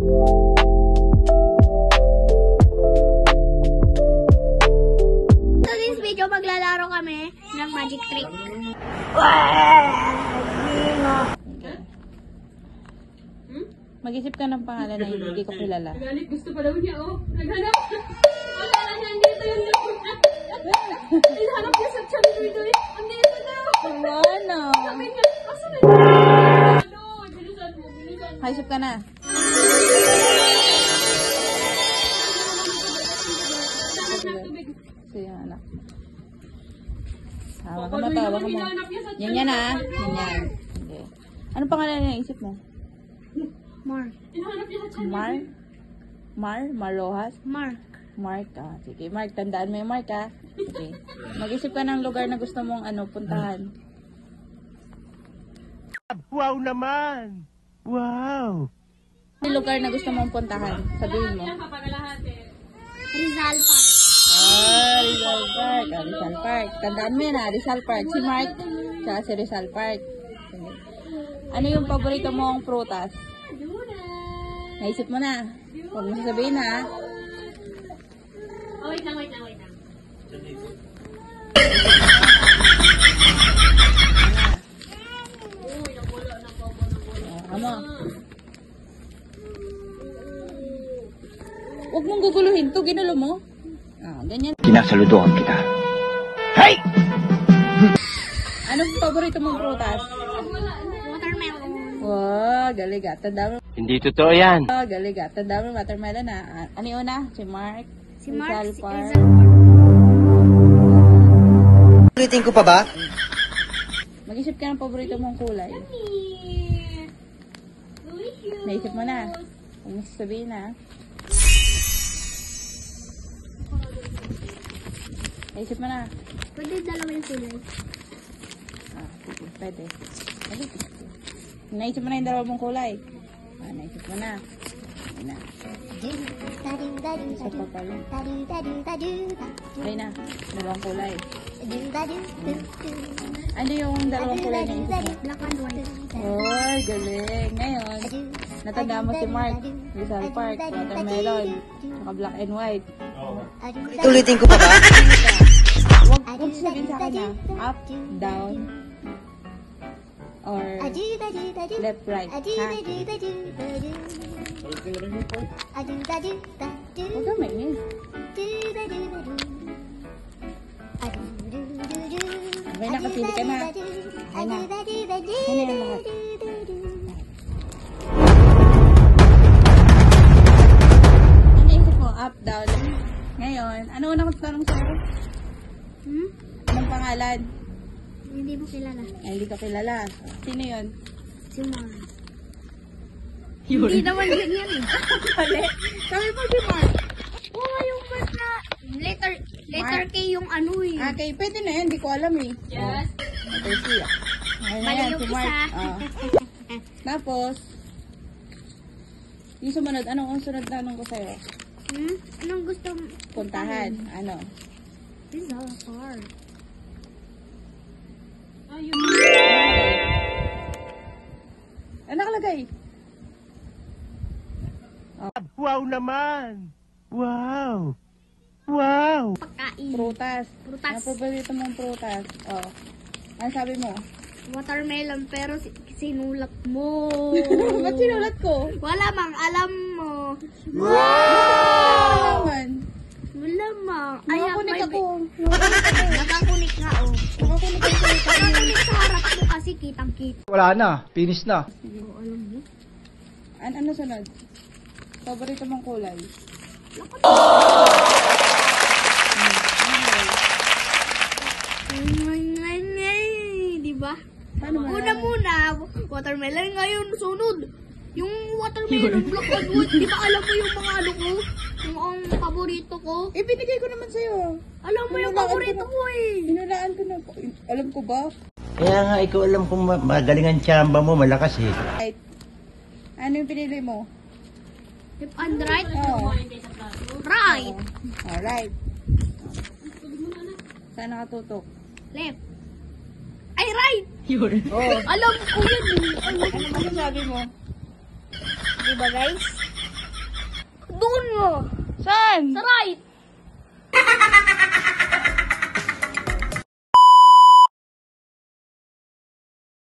So this video, maglalaro kami ng magic trick. Mag-isip ka ng pangalan na hindi ko kilala. Galit, gusto pa daw niya, oh. Naghanap. Akala niya, andito yung hinahanap niya sa Chamidoy. Andito na. Ano? Sabi niya, asa na niya? Ano? Bilisan mo, bilisan mo. Haisip ka na. Hanap ng tubig. Sige, anak. Hawa ka na, tawa ka mo. Yan ah. Yan. Okay. Anong pangalan na naisip mo? Mark. Hinahanap niya sa Chamidoy. Mar Rojas? Mark. Mark, sige. Mark, tandaan mo yung Mark, ha? Okay. Mag-isip ka ng lugar na gusto mong puntahan. Wow naman! Wow! Yung lugar na gusto mong puntahan, sabihin mo. Rizal Park. Rizal Park. Rizal Park. Tandaan mo yun, Rizal Park. Si Mark, tsaka si Rizal Park. Sige. Ano yung paborito mong prutas? Naisip mo na. Huwag mo sasabihin, ha? Oh, wait lang. Ano? Huwag mong guguluhin to, ginulo mo. Ganyan. Sinasaludohan kita. Hey! Anong paborito mong prutas? Watermelon. Wow, galing ah. Tanda mo. Hindi totoo yan. Galing ah. Tanda mo watermelon ah. Ano yung una? Si Mark? Si Mark. Rizal Park. Ulitin ko pa ba? Mag-isip ka ng paborito mong kulay. Naisip mo na. Huwag mo sasabihin na. Naisip mo na. Pwede dalawa yung kulay. Sige, pwede. Naisip mo na yung dalawa mong kulay. Naisip mo na. Ayun na. Isa pa pala. Ayun na. Dalawang kulay. Ano yung dalawang kulay na isip mo? Black and white. Oh, galing. Ngayon, natanda mo si Mark. Rizal Park, watermelon, saka black and white. Ulitin ko pa ba? Huwag sabihin sa akin na up, down, or left, right. Ha? Huwag ka maingin. Okay na, kapili ka na. Ay na. Ano yung lahat? Ano isip mo? Up, down. Ngayon, ano unang tanong sa'yo? Anong pangalan? Hindi mo kilala. Ay, hindi ka kilala. Sino yun? Si Mark. Hindi naman yun yan eh. Mali. Sabi mo si Mark. Oo, yung Mark na letter K yung ano eh. Okay, pwede na yan. Hindi ko alam eh. Yes. Okay, siya. Ayun na Mali yan, yung si Mark. isa. Tapos, yung sumunod, anong sunod na anong ko sa'yo? Anong gusto mo? Puntahan. Ano? Rizal Park. Ayun. Ano nakalagay? Wow naman! Wow! Wow! Pagkain. Prutas. Prutas. Ang paborito mong prutas. Oh. Ano sabi mo? Watermelon, pero sinulat mo. Ba't sinulat ko? Wala mang alam mo. Wow! Wala mang. Ay, Nakakunik ako. Nakakunik nga oh. Nakakunik ako. Nakakunik sa harap mo kasi kitang-kita. Wala na, finish na. Oh, alam mo? Ano sunod? Paborito mong kulay? Diba? Paano ba? Una muna, watermelon ngayon, sunod. Yung watermelon, black and white, di ba alam mo yung mga ano ko? Yung ang paborito ko? Eh, binigay ko naman sa'yo. Alam mo yung paborito ko eh. Hinulaan ko na. Alam ko ba? Kaya nga, ikaw alam kung magaling ang tsamba mo, malakas eh. Right. Ano yung pinili mo? Left and right? Oo. Right. Alright. Saan nakatutok? Left. Ay, right. Oh. Alam ko yun eh. Ano masasabi mo? Diba guys? Doon nga. Saan? Sa right.